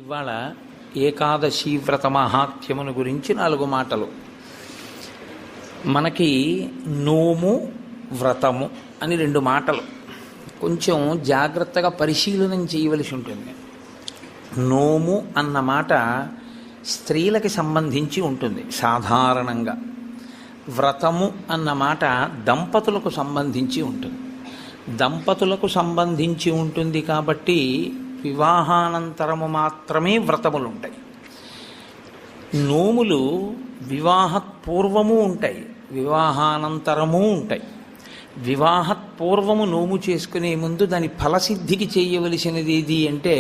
ఇవాళ ఏకాదశి వ్రత మహాత్మ్యమును గురించి 4 మాటలు. మనకి నోము వ్రతము అని 2 మాటలు కొంచెం జాగ్రత్తగా పరిశీలనం చేయవలసి ఉంటుంది. నోము అన్న మాట స్త్రీలకి సంబంధించి ఉంటుంది సాధారణంగా. వ్రతము అన్న మాట దంపతులకు సంబంధించి ఉంటుంది. దంపతులకు సంబంధించి ఉంటుంది కాబట్టి వివాహానంతరము మాత్రమే వ్రతములు ఉంటాయి. నోములు వివాహపూర్వము ఉంటాయి, వివాహానంతరము ఉంటాయి. వివాహపూర్వము నోము చేసుకునే ముందు దాని ఫలసిద్ధికి చేయవలసినది ఏది అంటే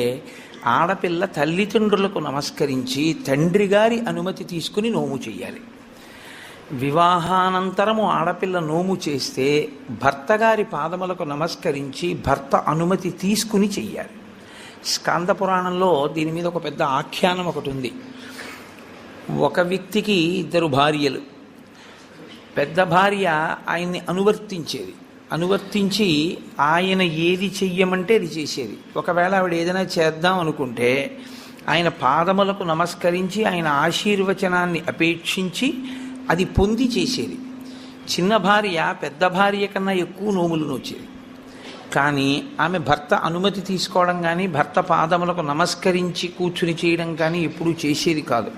ఆడపిల్ల తల్లిదండ్రులకు నమస్కరించి తండ్రి గారి అనుమతి తీసుకుని నోము చేయాలి. వివాహానంతరము ఆడపిల్ల నోము చేస్తే భర్త గారి పాదములకు నమస్కరించి భర్త అనుమతి తీసుకుని చెయ్యాలి. స్కాంద పురాణంలో దీని మీద ఒక పెద్ద ఆఖ్యానం ఒకటి ఉంది. ఒక వ్యక్తికి 2 భార్యలు. పెద్ద భార్య ఆయన్ని అనువర్తించి ఆయన ఏది చెయ్యమంటే అది చేసేది. ఒకవేళ ఆవిడ ఏదైనా చేద్దాం అనుకుంటే ఆయన పాదములకు నమస్కరించి ఆయన ఆశీర్వచనాన్ని అపేక్షించి అది పొంది చేసేది. చిన్న భార్య పెద్ద భార్య కన్నా ఎక్కువ నోములు నోచేది. కానీ ఆమె భర్త అనుమతి తీసుకోవడం కానీ భర్త పాదములకు నమస్కరించి కూర్చుని చేయడం కానీ ఎప్పుడూ చేసేది కాదు.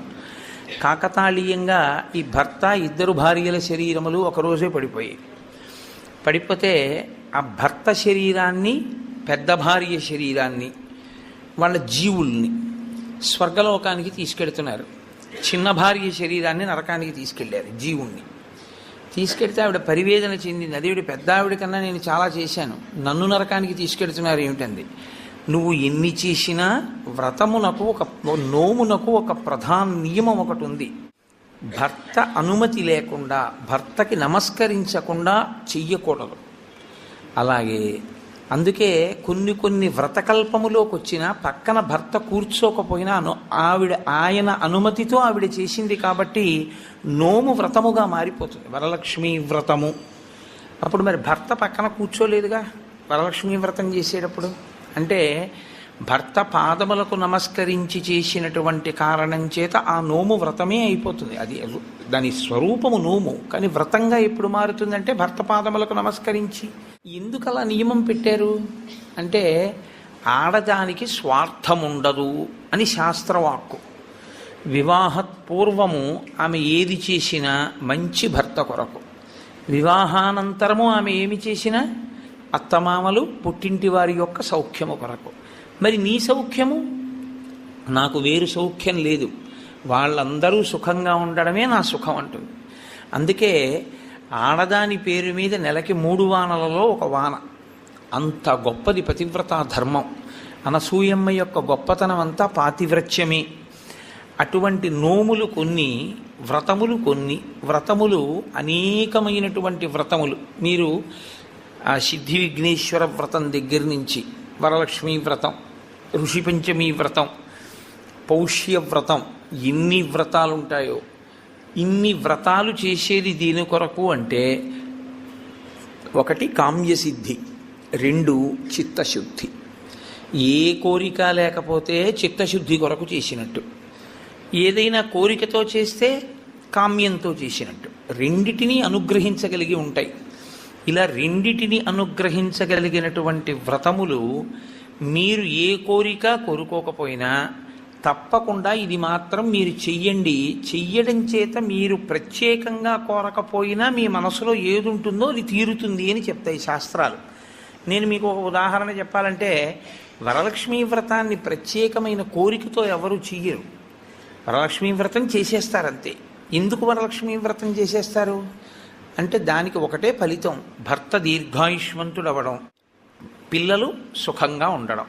కాకతాళీయంగా ఈ భర్త 2 భార్యల శరీరములు ఒకరోజే పడిపోతే ఆ భర్త శరీరాన్ని పెద్ద భార్య శరీరాన్ని వాళ్ళ జీవుల్ని స్వర్గలోకానికి తీసుకెడుతున్నారు. చిన్న భార్య శరీరాన్ని నరకానికి తీసుకెళ్ళారు. జీవుణ్ణి తీసుకెడితే ఆవిడ పరివేదన చెందింది. అదేవిడ పెద్ద ఆవిడ కన్నా నేను చాలా చేశాను, నన్ను నరకానికి తీసుకెడుతున్నారు ఏమిటంది. నువ్వు ఎన్ని చేసినా నోమునకు ఒక ప్రధాన నియమం ఒకటి ఉంది. భర్త అనుమతి లేకుండా భర్తకి నమస్కరించకుండా చెయ్యకూడదు. అలాగే అందుకే కొన్ని వ్రతకల్పములోకి వచ్చినా పక్కన భర్త కూర్చోకపోయినా ఆయన అనుమతితో ఆవిడ చేసింది కాబట్టి నోము వ్రతముగా మారిపోతుంది. వరలక్ష్మీ వ్రతము అప్పుడు మరి భర్త పక్కన కూర్చోలేదుగా వరలక్ష్మీ వ్రతం చేసేటప్పుడు. అంటే భర్త పాదములకు నమస్కరించి చేసినటువంటి కారణం చేత ఆ నోము వ్రతమే అయిపోతుంది. అది దాని స్వరూపము నోము, కానీ వ్రతంగా ఎప్పుడు మారుతుందంటే భర్త పాదములకు నమస్కరించి. ఎందుకు అలా నియమం పెట్టారు అంటే ఆడదానికి స్వార్థం ఉండదు అని శాస్త్రవాక్కు. వివాహపూర్వము ఆమె ఏది చేసినా మంచి భర్త కొరకు, వివాహానంతరము ఆమె ఏమి చేసినా అత్తమామలు పుట్టింటి వారి యొక్క సౌఖ్యము కొరకు. మరి నీ సౌఖ్యము? నాకు వేరు సౌఖ్యం లేదు, వాళ్ళందరూ సుఖంగా ఉండడమే నా సుఖం అంటుంది. అందుకే ఆడదాని పేరు మీద నెలకి 3 వానలలో 1 వాన. అంత గొప్పది పతివ్రతా ధర్మం. అనసూయమ్మ యొక్క గొప్పతనం అంతా పాతివ్రత్యమే. అటువంటి నోములు కొన్ని, వ్రతములు కొన్ని. వ్రతములు అనేకమైనటువంటి వ్రతములు. మీరు ఆ సిద్ధి విఘ్నేశ్వర వ్రతం దగ్గర నుంచి వరలక్ష్మీ వ్రతం, ఋషి పంచమీ వ్రతం, పౌష్య వ్రతం, ఎన్ని వ్రతాలు ఉంటాయో. ఇన్ని వ్రతాలు చేసేది దీని కొరకు అంటే 1 కామ్యసిద్ధి, 2 చిత్తశుద్ధి. ఏ కోరిక లేకపోతే చిత్తశుద్ధి కొరకు చేసినట్టు, ఏదైనా కోరికతో చేస్తే కామ్యంతో చేసినట్టు. రెండిటినీ అనుగ్రహించగలిగి ఉంటాయి. ఇలా రెండిటిని అనుగ్రహించగలిగినటువంటి వ్రతములు మీరు ఏ కోరిక కోరుకోకపోయినా తప్పకుండా ఇది మాత్రం మీరు చెయ్యండి. చెయ్యడం చేత మీరు ప్రత్యేకంగా కోరకపోయినా మీ మనసులో ఏది ఉంటుందో అది తీరుతుంది అని చెప్తాయి శాస్త్రాలు. నేను మీకు ఒక ఉదాహరణ చెప్పాలంటే వరలక్ష్మీ వ్రతాన్ని ప్రత్యేకమైన కోరికతో ఎవరు చెయ్యరు. వరలక్ష్మీ వ్రతం చేసేస్తారంతే. ఎందుకు వరలక్ష్మీ వ్రతం చేసేస్తారు అంటే దానికి ఒకటే ఫలితం: భర్త దీర్ఘాయుష్మంతుడవడం, పిల్లలు సుఖంగా ఉండడం.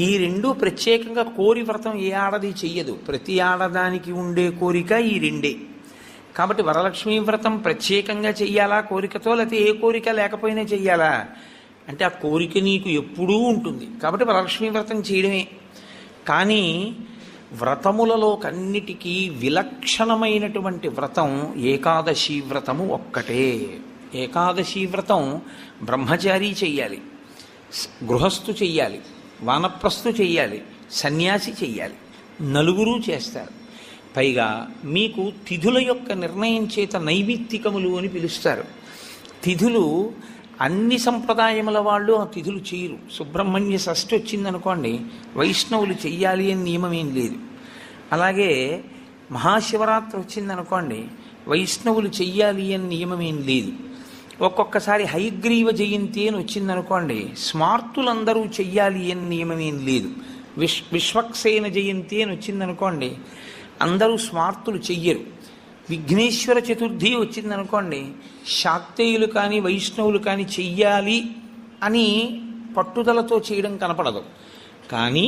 ఈ 2 ప్రత్యేకంగా కోరి వ్రతం ఏ ఆడది చెయ్యదు. ప్రతి ఆడదానికి ఉండే కోరిక ఈ 2. కాబట్టి వరలక్ష్మీ వ్రతం ప్రత్యేకంగా చెయ్యాలా కోరికతో, లేకపోతే ఏ కోరిక లేకపోయినా చెయ్యాలా అంటే ఆ కోరిక నీకు ఎప్పుడూ ఉంటుంది కాబట్టి వరలక్ష్మీ వ్రతం చేయడమే. కానీ వ్రతములలో కన్నిటికీ విలక్షణమైనటువంటి వ్రతం ఏకాదశి వ్రతము ఒక్కటే. ఏకాదశి వ్రతం బ్రహ్మచారి చెయ్యాలి, గృహస్థు చెయ్యాలి, వానప్రస్థు చెయ్యాలి, సన్యాసి చెయ్యాలి. నలుగురు చేస్తారు. పైగా మీకు తిథుల యొక్క నిర్ణయం చేత నైమిత్తికములు అని పిలుస్తారు. తిథులు అన్ని సంప్రదాయముల వాళ్ళు ఆ తిథులు చేయరు. సుబ్రహ్మణ్య షష్ఠి వచ్చిందనుకోండి, వైష్ణవులు చెయ్యాలి అని నియమం ఏం లేదు. అలాగే మహాశివరాత్రి వచ్చిందనుకోండి, వైష్ణవులు చెయ్యాలి అని నియమం ఏం లేదు. ఒక్కొక్కసారి హయగ్రీవ జయంతి అని వచ్చిందనుకోండి, స్మార్తులందరూ చెయ్యాలి అని నియమం ఏం లేదు. విశ్వక్సేన జయంతి అని వచ్చిందనుకోండి, అందరూ స్మార్తులు చెయ్యరు. విఘ్నేశ్వర చతుర్థి వచ్చిందనుకోండి, శాక్తేయులు కానీ వైష్ణవులు కానీ చెయ్యాలి అని పట్టుదలతో చేయడం కనపడదు. కానీ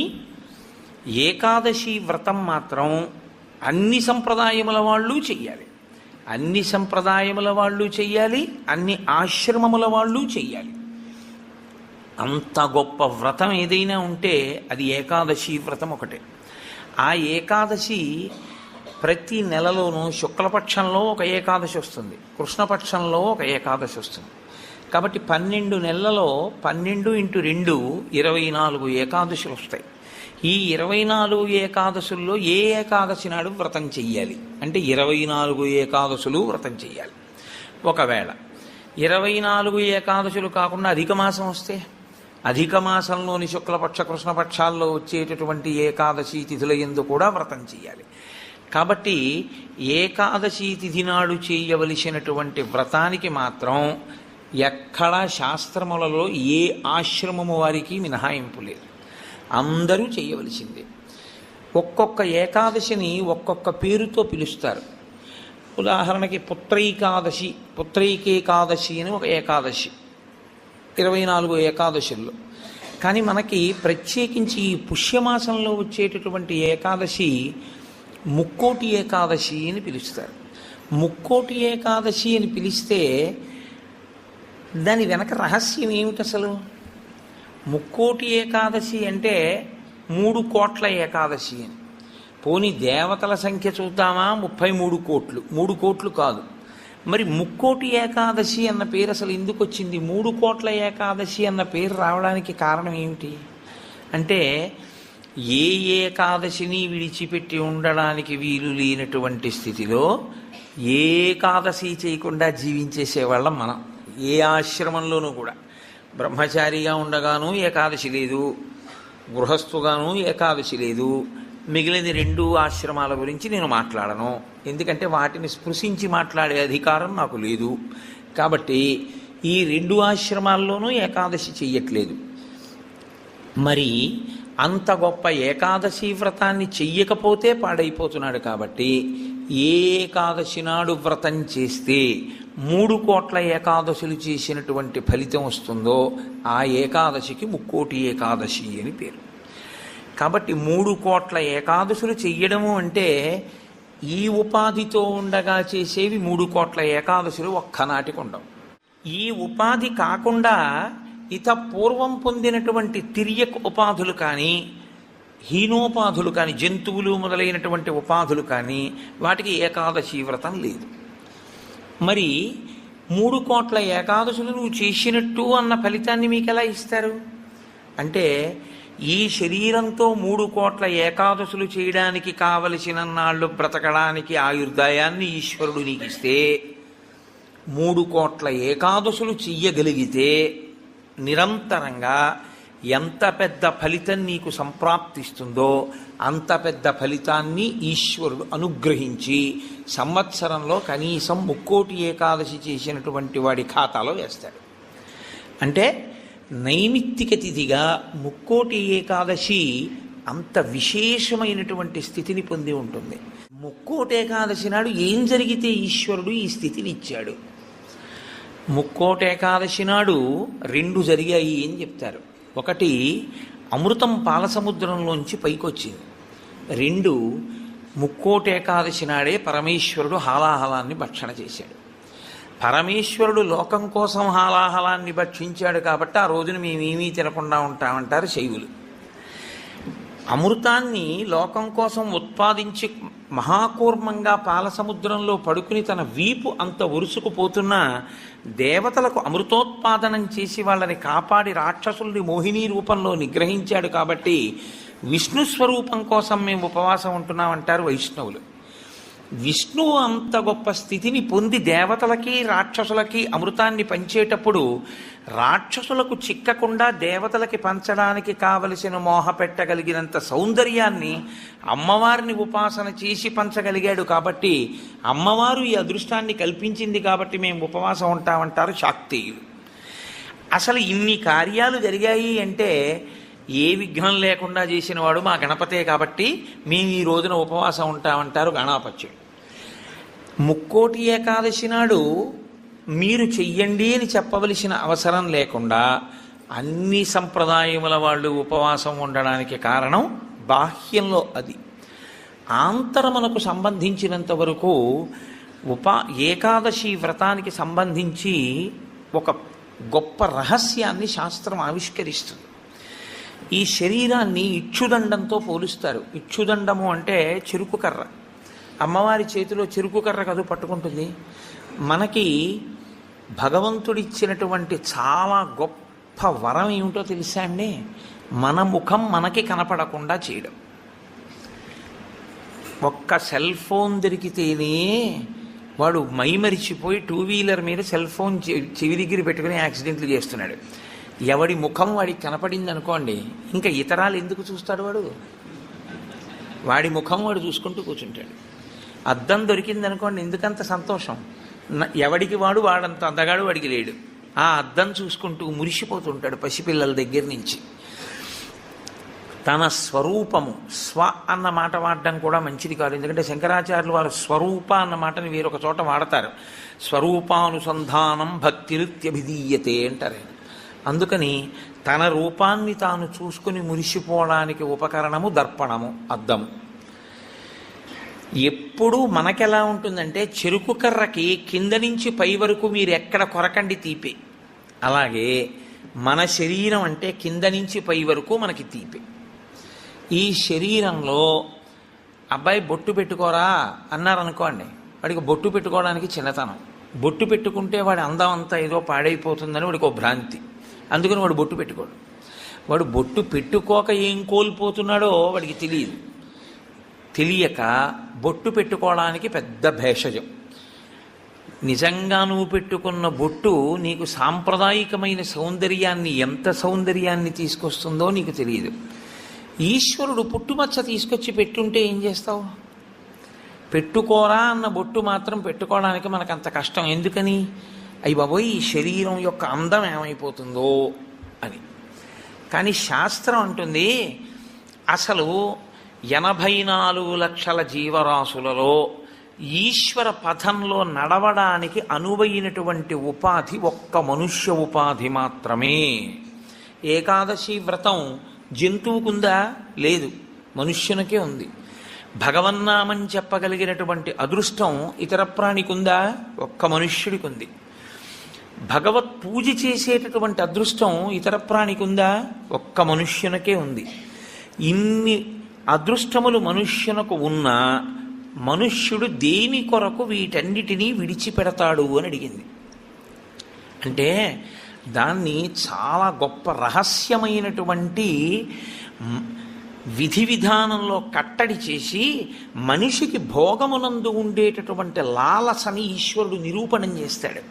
ఏకాదశి వ్రతం మాత్రం అన్ని సంప్రదాయముల వాళ్ళు చెయ్యాలి. అన్ని సంప్రదాయముల వాళ్ళు చెయ్యాలి, అన్ని ఆశ్రమముల వాళ్ళు చెయ్యాలి. అంత గొప్ప వ్రతం ఏదైనా ఉంటే అది ఏకాదశి వ్రతం ఒకటే. ఆ ఏకాదశి ప్రతి నెలలోనూ శుక్లపక్షంలో ఒక ఏకాదశి వస్తుంది, కృష్ణపక్షంలో ఒక ఏకాదశి వస్తుంది. కాబట్టి 12 నెలలలో 12 × 2 24 ఏకాదశులు వస్తాయి. ఈ 24 ఏకాదశుల్లో ఏ ఏకాదశి నాడు వ్రతం చెయ్యాలి అంటే 24 ఏకాదశులు వ్రతం చెయ్యాలి. ఒకవేళ 24 ఏకాదశులు కాకుండా అధిక మాసం వస్తే, అధిక మాసంలోని శుక్లపక్ష కృష్ణపక్షాల్లో వచ్చేటటువంటి ఏకాదశి తిథుల యందు కూడా వ్రతం చెయ్యాలి. కాబట్టి ఏకాదశి తిథి నాడు చేయవలసినటువంటి వ్రతానికి మాత్రం ఎక్కడా శాస్త్రములలో ఏ ఆశ్రమము వారికి మినహాయింపు లేదు, అందరూ చేయవలసిందే. ఒక్కొక్క ఏకాదశిని ఒక్కొక్క పేరుతో పిలుస్తారు. ఉదాహరణకి పుత్రైకేకాదశి అని ఒక ఏకాదశి 24 ఏకాదశుల్లో. కానీ మనకి ప్రత్యేకించి ఈ పుష్యమాసంలో వచ్చేటటువంటి ఏకాదశి ముక్కోటి ఏకాదశి అని పిలుస్తారు. ముక్కోటి ఏకాదశి అని పిలిస్తే దాని వెనక రహస్యం ఏమిటి అసలు? ముక్కోటి ఏకాదశి అంటే 3 కోట్ల ఏకాదశి అని. పోనీ దేవతల సంఖ్య చూద్దామా, 33 కోట్లు. 3 కోట్లు కాదు. మరి ముక్కోటి ఏకాదశి అన్న పేరు అసలు ఎందుకు వచ్చింది? 3 కోట్ల ఏకాదశి అన్న పేరు రావడానికి కారణం ఏమిటి అంటే, ఏ ఏకాదశిని విడిచిపెట్టి ఉండడానికి వీలు లేనటువంటి స్థితిలో ఏకాదశి చేయకుండా జీవించేసేవాళ్ళం మనం. ఏ ఆశ్రమంలోనూ కూడా బ్రహ్మచారిగా ఉండగానూ ఏకాదశి లేదు, గృహస్థుగాను ఏకాదశి లేదు. మిగిలిన 2 ఆశ్రమాల గురించి నేను మాట్లాడను, ఎందుకంటే వాటిని స్పృశించి మాట్లాడే అధికారం నాకు లేదు. కాబట్టి ఈ 2 ఆశ్రమాల్లోనూ ఏకాదశి చెయ్యట్లేదు. మరి అంత గొప్ప ఏకాదశి వ్రతాన్ని చెయ్యకపోతే పాడైపోతున్నాడు. కాబట్టి ఏ ఏకాదశి నాడు వ్రతం చేస్తే 3 కోట్ల ఏకాదశులు చేసినటువంటి ఫలితం వస్తుందో ఆ ఏకాదశికి ముక్కోటి ఏకాదశి అని పేరు. కాబట్టి 3 కోట్ల ఏకాదశులు చెయ్యడము అంటే ఈ ఉపాధితో ఉండగా చేసేవి 3 కోట్ల ఏకాదశులు ఒక్కనాటికి ఉండవు. ఈ ఉపాధి కాకుండా ఇత పూర్వం పొందినటువంటి తిర్యక్ ఉపాధులు కానీ, హీనోపాధులు కానీ, జంతువులు మొదలైనటువంటి ఉపాధులు కానీ వాటికి ఏకాదశి వ్రతం లేదు. మరి 3 కోట్ల ఏకాదశులు నువ్వు చేసినట్టు అన్న ఫలితాన్ని మీకు ఎలా ఇస్తారు అంటే, ఈ శరీరంతో 3 కోట్ల ఏకాదశులు చేయడానికి కావలసిన నాళ్ళు బ్రతకడానికి ఆయుర్దాయాన్ని ఈశ్వరుడు నీకు ఇస్తే, 3 కోట్ల ఏకాదశులు చెయ్యగలిగితే నిరంతరంగా ఎంత పెద్ద ఫలితం నీకు సంప్రాప్తిస్తుందో అంత పెద్ద ఫలితాన్ని ఈశ్వరుడు అనుగ్రహించి సంవత్సరంలో కనీసం ముక్కోటి ఏకాదశి చేసినటువంటి వాడి ఖాతాలో వేస్తాడు. అంటే నైమిత్తిక తిథిగా ముక్కోటి ఏకాదశి అంత విశేషమైనటువంటి స్థితిని పొంది ఉంటుంది. ముక్కోటి ఏకాదశి నాడు ఏం జరిగితే ఈశ్వరుడు ఈ స్థితిని ఇచ్చాడు? ముక్కోటి ఏకాదశి నాడు 2 జరిగాయి అని చెప్తారు. ఒకటి, అమృతం పాలసముద్రంలోంచి పైకొచ్చింది. 2, ముక్కోటి ఏకాదశి నాడే పరమేశ్వరుడు హాలాహలాన్ని భక్షణ చేశాడు. పరమేశ్వరుడు లోకం కోసం హాలాహలాన్ని భక్షించాడు కాబట్టి ఆ రోజున మేమేమీ తినకుండా ఉంటామంటారు శైవులు. అమృతాన్ని లోకం కోసం ఉత్పాదించి మహాకూర్మంగా పాలసముద్రంలో పడుకుని తన వీపు అంత ఒరుసుకుపోతున్నా దేవతలకు అమృతోత్పాదనం చేసి వాళ్ళని కాపాడి రాక్షసుల్ని మోహిని రూపంలో నిగ్రహించాడు. కాబట్టి విష్ణు స్వరూపం కోసం మేము ఉపవాసం ఉంటున్నామంటారు వైష్ణవులు. విష్ణువు అంత గొప్ప స్థితిని పొంది దేవతలకి రాక్షసులకి అమృతాన్ని పంచేటప్పుడు రాక్షసులకు చిక్కకుండా దేవతలకి పంచడానికి కావలసిన మోహ పెట్టగలిగినంత సౌందర్యాన్ని అమ్మవారిని ఉపాసన చేసి పంచగలిగాడు. కాబట్టి అమ్మవారు ఈ అదృష్టాన్ని కల్పించింది కాబట్టి మేము ఉపవాసం ఉంటామంటారు శాక్తేయులు. అసలు ఇన్ని కార్యాలు జరిగాయి అంటే ఏ విఘ్నం లేకుండా చేసినవాడు మా గణపతే కాబట్టి మేము ఈ రోజున ఉపవాసం ఉంటామంటారు గణాపత్యుడు. ముక్కోటి ఏకాదశి నాడు మీరు చెయ్యండి అని చెప్పవలసిన అవసరం లేకుండా అన్ని సంప్రదాయముల వాళ్ళు ఉపవాసం ఉండడానికి కారణం బాహ్యంలో అది. ఆంతరమునకు సంబంధించినంత వరకు ఏకాదశి వ్రతానికి సంబంధించి ఒక గొప్ప రహస్యాన్ని శాస్త్రం ఆవిష్కరిస్తుంది. ఈ శరీరాన్ని ఇచ్చుదండంతో పోలుస్తారు. ఇచ్చుదండము అంటే చెరుకు కర్ర. అమ్మవారి చేతిలో చెరుకు కర్ర కదు పట్టుకుంటుంది. మనకి భగవంతుడిచ్చినటువంటి చాలా గొప్ప వరం ఏమిటో తెలుసా అండి? మన ముఖం మనకి కనపడకుండా చేయడం. ఒక్క సెల్ ఫోన్ దొరికితేనే వాడు మైమరిచిపోయి 2 వీలర్ మీద సెల్ ఫోన్ చెవి దగ్గర పెట్టుకుని యాక్సిడెంట్లు చేస్తున్నాడు. ఎవడి ముఖం వాడికి కనపడింది అనుకోండి, ఇంకా ఇతరాలు ఎందుకు చూస్తాడు? వాడి ముఖం వాడు చూసుకుంటూ కూర్చుంటాడు. అద్దం దొరికింది అనుకోండి, ఎందుకంత సంతోషం? ఎవడికి వాడంత అందగాడు వాడికి లేడు. ఆ అద్దం చూసుకుంటూ మురిసిపోతుంటాడు పసిపిల్లల దగ్గర నుంచి. తన స్వరూపము, స్వ అన్న మాట వాడడం కూడా మంచిది కాదు. ఎందుకంటే శంకరాచార్యులు వారు స్వరూప అన్న మాటని వేరొక చోట వాడతారు. స్వరూపానుసంధానం భక్తిరుత్యభిధీయతే అంటారు. అందుకని తన రూపాన్ని తాను చూసుకుని మురిసిపోవడానికి ఉపకరణము దర్పణము, అద్దము. ఎప్పుడూ మనకెలా ఉంటుందంటే చెరుకు కర్రకి కింద నుంచి పై వరకు మీరు ఎక్కడ కొరకండి తీపే. అలాగే మన శరీరం అంటే కింద నుంచి పై వరకు మనకి తీపే. ఈ శరీరంలో అబ్బాయి బొట్టు పెట్టుకోరా అన్నారనుకోండి, వాడికి బొట్టు పెట్టుకోవడానికి చిన్నతనం. బొట్టు పెట్టుకుంటే వాడి అందం అంతా ఏదో పాడైపోతుందని వాడికి ఒక భ్రాంతి. అందుకని వాడు బొట్టు పెట్టుకోడు. వాడు బొట్టు పెట్టుకోక ఏం కోల్పోతున్నాడో వాడికి తెలియదు. తెలియక బొట్టు పెట్టుకోవడానికి పెద్ద భేషజం. నిజంగా నువ్వు పెట్టుకున్న బొట్టు నీకు సాంప్రదాయికమైన సౌందర్యాన్ని, ఎంత సౌందర్యాన్ని తీసుకొస్తుందో నీకు తెలియదు. ఈశ్వరుడు పుట్టుమచ్చ తీసుకొచ్చి పెట్టుంటే ఏం చేస్తావు? పెట్టుకోరా అన్న బొట్టు మాత్రం పెట్టుకోవడానికి మనకు అంత కష్టం ఎందుకని? అయ్యి బాబోయ్, ఈ శరీరం యొక్క అందం ఏమైపోతుందో అని. కానీ శాస్త్రం అంటుంది అసలు 84 లక్షల జీవరాశులలో ఈశ్వర పథంలో నడవడానికి అనువైనటువంటి ఉపాధి ఒక్క మనుష్య ఉపాధి మాత్రమే. ఏకాదశి వ్రతం జంతువుకుందా? లేదు, మనుష్యునికే ఉంది. భగవన్నామం చెప్పగలిగినటువంటి అదృష్టం ఇతర ప్రాణికుందా? ఒక్క మనుష్యుడికి ఉంది. భగవత్ పూజ చేసేటటువంటి అదృష్టం ఇతర ప్రాణికుందా? ఒక్క మనుష్యునికే ఉంది. ఇన్ని అదృష్టములు మనుష్యునకు ఉన్నా మనుష్యుడు దేని కొరకు వీటన్నిటినీ విడిచిపెడతాడు అని అడిగింది. అంటే దాన్ని చాలా గొప్ప రహస్యమైనటువంటి విధి విధానంలో కట్టడి చేసి మనిషికి భోగమునందు ఉండేటటువంటి లాలసని ఈశ్వరుడు నిరూపణం చేస్తాడు.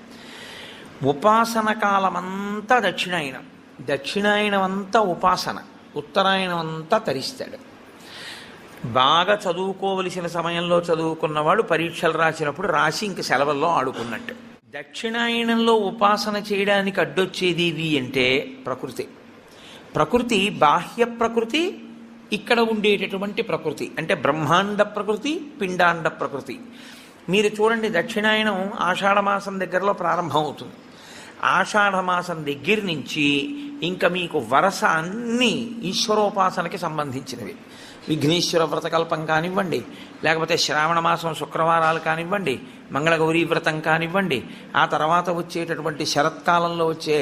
ఉపాసన కాలమంతా దక్షిణాయనం, దక్షిణాయనం అంతా ఉపాసన, ఉత్తరాయణం అంతా తరిస్తాడు. బాగా చదువుకోవలసిన సమయంలో చదువుకున్నవాడు పరీక్షలు రాసినప్పుడు రాసి ఇంక సెలవుల్లో ఆడుకున్నట్టు. దక్షిణాయనంలో ఉపాసన చేయడానికి అడ్డొచ్చేది అంటే ప్రకృతి. ప్రకృతి బాహ్య ప్రకృతి, ఇక్కడ ఉండేటటువంటి ప్రకృతి అంటే బ్రహ్మాండ ప్రకృతి, పిండాండ ప్రకృతి. మీరు చూడండి, దక్షిణాయనం ఆషాఢమాసం దగ్గరలో ప్రారంభం అవుతుంది. ఆషాఢమాసం దగ్గర నుంచి ఇంకా మీకు వరస అన్నీ ఈశ్వరోపాసనకి సంబంధించినవి. విఘ్నేశ్వర వ్రతకల్పం కానివ్వండి, లేకపోతే శ్రావణ మాసం శుక్రవారాలు కానివ్వండి, మంగళగౌరీ వ్రతం కానివ్వండి, ఆ తర్వాత వచ్చేటటువంటి శరత్కాలంలో వచ్చే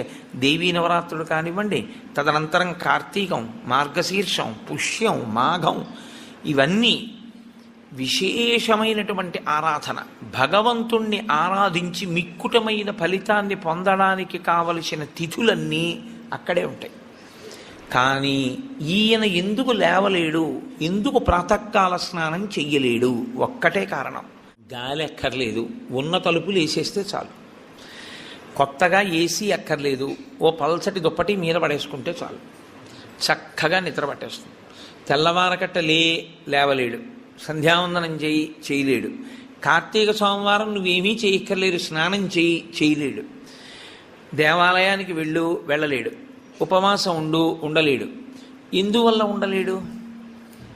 దేవీ నవరాత్రులు కానివ్వండి, తదనంతరం కార్తీకం, మార్గశీర్షం, పుష్యం, మాఘం, ఇవన్నీ విశేషమైనటువంటి ఆరాధన. భగవంతుణ్ణి ఆరాధించి మిక్కుటమైన ఫలితాన్ని పొందడానికి కావలసిన తిథులన్నీ అక్కడే ఉంటాయి. కానీ ఈయన ఎందుకు లేవలేడు, ఎందుకు ప్రాతకాల స్నానం చెయ్యలేడు? ఒక్కటే కారణం, గాలి అక్కర్లేదు, ఉన్న తలుపులు వేసేస్తే చాలు. కొత్తగా ఏసీ అక్కర్లేదు, ఓ పల్చటి దుప్పటి మీద పడేసుకుంటే చాలు, చక్కగా నిద్ర పట్టేస్తుంది. తెల్లవారకట్ట లేవలేడు, సంధ్యావందనం చేయలేడు, కార్తీక సోమవారం నువ్వేమీ చేయక్కర్లేదు, స్నానం చేయలేడు, దేవాలయానికి వెళ్ళలేడు, ఉపవాసం ఉండలేడు. ఎందువల్ల ఉండలేడు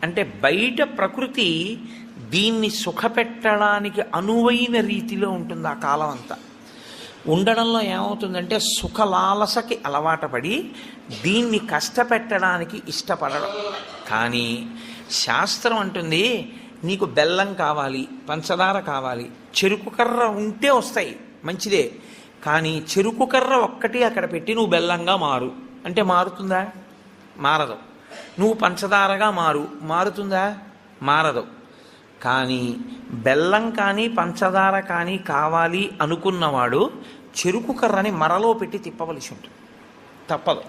అంటే బయట ప్రకృతి దీన్ని సుఖపెట్టడానికి అనువైన రీతిలో ఉంటుంది ఆ కాలం అంతా. ఉండడంలో ఏమవుతుందంటే సుఖలాలసకి అలవాటు పడి దీన్ని కష్టపెట్టడానికి ఇష్టపడడం. కానీ శాస్త్రం అంటుంది నీకు బెల్లం కావాలి, పంచదార కావాలి, చెరుకు కర్ర ఉంటే వస్తాయి, మంచిదే. కానీ చెరుకు కర్ర ఒక్కటి అక్కడ పెట్టి నువ్వు బెల్లంగా మారు అంటే మారుతుందా? మారదు. నువ్వు పంచదారగా మారుతుందా? మారదు. కానీ బెల్లం కానీ పంచదార కానీ కావాలి అనుకున్నవాడు చెరుకు కర్రని మరలో పెట్టి తిప్పవలసి ఉంటుంది, తప్పదు.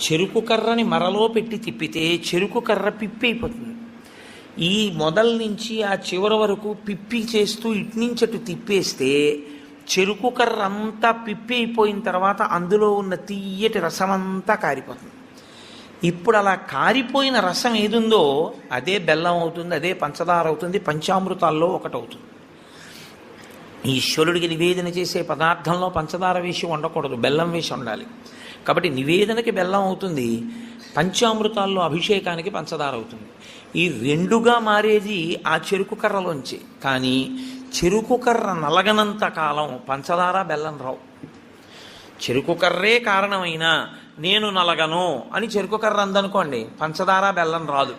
చెరుకు కర్రని మరలో పెట్టి తిప్పితే చెరుకు కర్ర పిప్పి అయిపోతుంది. ఈ మొదల నుంచి ఆ చివరి వరకు పిప్పి చేస్తూ ఇట్నుంచటు తిప్పేస్తే చెరుకు కర్ర అంతా పిప్పి అయిపోయిన తర్వాత అందులో ఉన్న తీయటి రసమంతా కారిపోతుంది. ఇప్పుడు అలా కారిపోయిన రసం ఏదుందో అదే బెల్లం అవుతుంది, అదే పంచదార అవుతుంది, పంచామృతాల్లో ఒకటవుతుంది. ఈశ్వరుడికి నివేదన చేసే పదార్థంలో పంచదార వేసి ఉండకూడదు, బెల్లం వేసి ఉండాలి. కాబట్టి నివేదనకి బెల్లం అవుతుంది, పంచామృతాల్లో అభిషేకానికి పంచదార అవుతుంది. ఈ రెండుగా మారేది ఆ చెరుకు కర్రలోంచి. కానీ చెరుకు కర్ర నలగనంత కాలం పంచదార బెల్లం రావు. చెరుకు కర్రే కారణమైనా నేను నలగను అని చెరుకు కర్ర అందనుకోండి, పంచదార బెల్లం రాదు.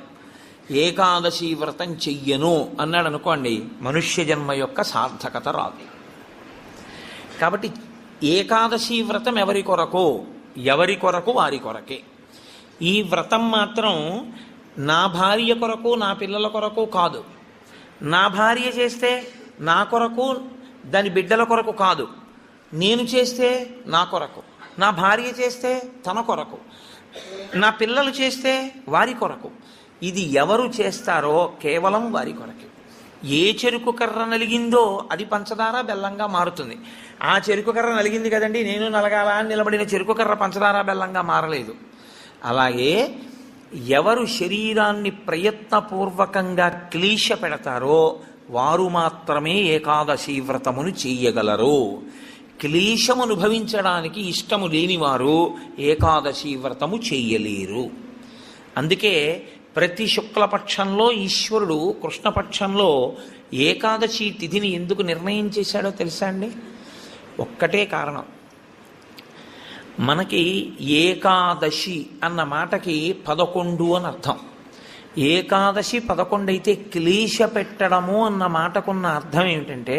ఏకాదశి వ్రతం చెయ్యను అన్నాడు అనుకోండి, మనుష్య జన్మ యొక్క సార్థకత రాదు. కాబట్టి ఏకాదశి వ్రతం ఎవరి కొరకు వారి కొరకే. ఈ వ్రతం మాత్రం నా భార్య కొరకు నా పిల్లల కొరకు కాదు. నా భార్య చేస్తే నా కొరకు దాని బిడ్డల కొరకు కాదు, నేను చేస్తే నా కొరకు, నా భార్య చేస్తే తన కొరకు, నా పిల్లలు చేస్తే వారి కొరకు. ఇది ఎవరు చేస్తారో కేవలం వారి కొరకే. ఏ చెరుకు కర్ర నలిగిందో అది పంచదార బెల్లంగా మారుతుంది. ఆ చెరుకు కర్ర నలిగింది కదండి నేను నలగాల అని నిలబడిన చెరుకు కర్ర పంచదార బెల్లంగా మారలేదు. అలాగే ఎవరు శరీరాన్ని ప్రయత్నపూర్వకంగా క్లీశ పెడతారో వారు మాత్రమే ఏకాదశి వ్రతమును చెయ్యగలరు. క్లేశము అనుభవించడానికి ఇష్టము లేనివారు ఏకాదశి వ్రతము చెయ్యలేరు. అందుకే ప్రతి శుక్లపక్షంలో ఈశ్వరుడు కృష్ణపక్షంలో ఏకాదశి తిథిని ఎందుకు నిర్ణయం చేశాడో తెలుసా అండి? ఒక్కటే కారణం. మనకి ఏకాదశి అన్న మాటకి 11 అని అర్థం. ఏకాదశి 11 అయితే క్లేశ పెట్టడము అన్న మాటకున్న అర్థం ఏమిటంటే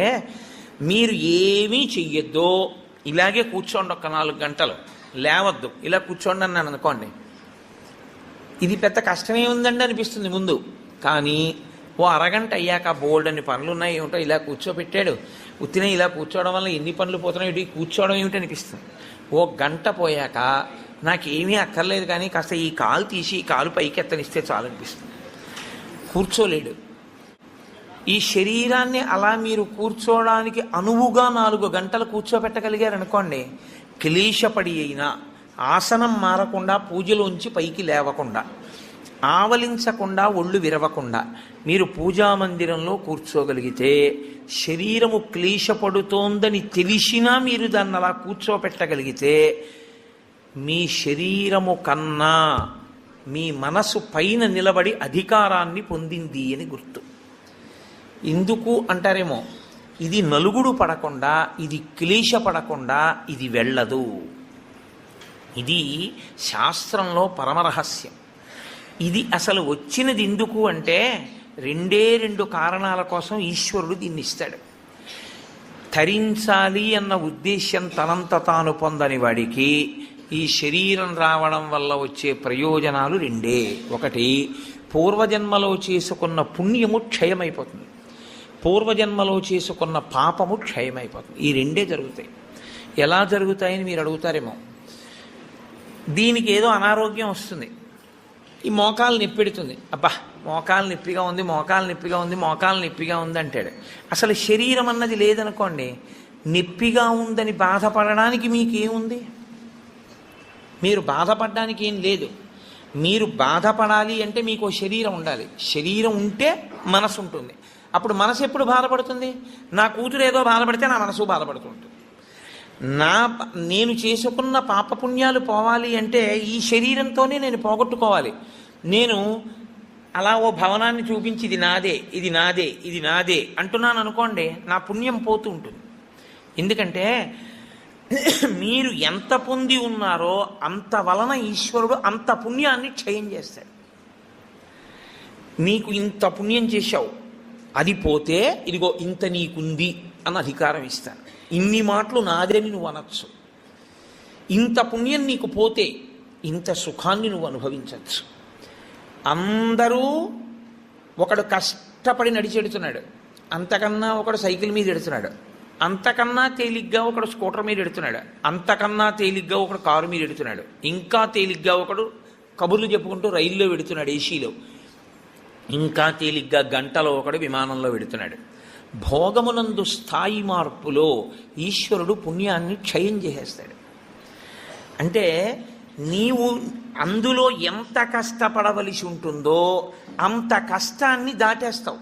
మీరు ఏమీ చెయ్యొద్దు, ఇలాగే కూర్చోండి, ఒక్క 4 గంటలు లేవద్దు, ఇలా కూర్చోండి అన్నాను అనుకోండి, ఇది పెద్ద కష్టమే ఉందండి అనిపిస్తుంది ముందు. కానీ ఓ అరగంట అయ్యాక బోల్డ్ అని పనులు ఉన్నాయి, ఏమిటో ఇలా కూర్చోబెట్టాడు, ఉత్తినే ఇలా కూర్చోవడం వల్ల ఎన్ని పనులు పోతున్నాయి, ఇటు కూర్చోవడం ఏమిటి అనిపిస్తుంది. ఓ గంట పోయాక నాకేమీ అక్కర్లేదు కానీ కాస్త ఈ కాలు తీసి ఈ కాలు పైకి ఎత్తనిస్తే చాలనిపిస్తుంది. కూర్చోలేడు. ఈ శరీరాన్ని అలా మీరు కూర్చోవడానికి అనువుగా 4 గంటలు కూర్చోబెట్టగలిగారనుకోండి, క్లేశపడి అయినా ఆసనం మారకుండా, పూజలోంచి పైకి లేవకుండా, ఆవలించకుండా, ఒళ్ళు విరవకుండా మీరు పూజామందిరంలో కూర్చోగలిగితే శరీరము క్లేశపడుతోందని తెలిసినా మీరు దాన్ని అలా కూర్చోపెట్టగలిగితే మీ శరీరము కన్నా మీ మనసు పైన నిలబడి అధికారాన్ని పొందింది అని గుర్తు. ఎందుకు అంటారేమో, ఇది నలుగుడు పడకుండా, ఇది క్లేశపడకుండా ఇది వెళ్ళదు. ఇది శాస్త్రంలో పరమరహస్యం. ఇది అసలు వచ్చినది ఎందుకు అంటే 2 కారణాల కోసం ఈశ్వరుడు దీన్ని ఇస్తాడు. తరించాలి అన్న ఉద్దేశ్యం తనంత తాను పొందని వాడికి ఈ శరీరం రావడం వల్ల వచ్చే ప్రయోజనాలు 2. ఒకటి, పూర్వజన్మలో చేసుకున్న పుణ్యము క్షయమైపోతుంది, పూర్వజన్మలో చేసుకున్న పాపము క్షయమైపోతుంది. ఈ 2 జరుగుతాయి. ఎలా జరుగుతాయని మీరు అడుగుతారేమో. దీనికి ఏదో అనారోగ్యం వస్తుంది, ఈ మోకాలు నొప్పెడుతుంది, అబ్బా మోకాలు నొప్పిగా ఉంది, మోకాలు నొప్పిగా ఉంది, మోకాలు నొప్పిగా ఉంది అంటాడు. అసలు శరీరం అన్నది లేదనుకోండి, నొప్పిగా ఉందని బాధపడడానికి మీకేముంది? మీరు బాధపడడానికి ఏం లేదు. మీరు బాధపడాలి అంటే మీకు శరీరం ఉండాలి. శరీరం ఉంటే మనసు ఉంటుంది. అప్పుడు మనసు ఎప్పుడు బాధపడుతుంది? నా కూతురు ఏదో బాధపడితే నా మనసు బాధపడుతుంటుంది. నేను చేసుకున్న పాపపుణ్యాలు పోవాలి అంటే ఈ శరీరంతోనే నేను పోగొట్టుకోవాలి. నేను అలా ఓ భవనాన్ని చూపించి ఇది నాదే, ఇది నాదే, ఇది నాదే అంటున్నాను అనుకోండి, నా పుణ్యం పోతూ ఉంటుంది. ఎందుకంటే మీరు ఎంత పొంది ఉన్నారో అంత వలన ఈశ్వరుడు అంత పుణ్యాన్ని క్షయం చేస్తాడు. నీకు ఇంత పుణ్యం చేశావు, అది పోతే ఇదిగో ఇంత నీకుంది అన్న అధికారం ఇస్తాను. ఇన్ని మాటలు నాదేని నువ్వు అనొచ్చు. ఇంత పుణ్యం నీకు పోతే ఇంత సుఖాన్ని నువ్వు అనుభవించవచ్చు. అందరూ ఒకడు కష్టపడి నడిచెడుతున్నాడు, అంతకన్నా ఒకడు సైకిల్ మీద ఎడుతున్నాడు, అంతకన్నా తేలిగ్గా ఒకడు స్కూటర్ మీద ఎడుతున్నాడు, అంతకన్నా తేలిగ్గా ఒకడు కారు మీద ఎడుతున్నాడు, ఇంకా తేలిగ్గా ఒకడు కబుర్లు చెప్పుకుంటూ రైల్లో వెడుతున్నాడు ఏసీలో, ఇంకా తేలిగ్గా గంటలో ఒకడు విమానంలో వెడుతున్నాడు. భోగమునందు స్థాయి మార్పులో ఈశ్వరుడు పుణ్యాన్ని క్షయం చేసేస్తాడు. అంటే నీవు అందులో ఎంత కష్టపడవలసి ఉంటుందో అంత కష్టాన్ని దాటేస్తావు.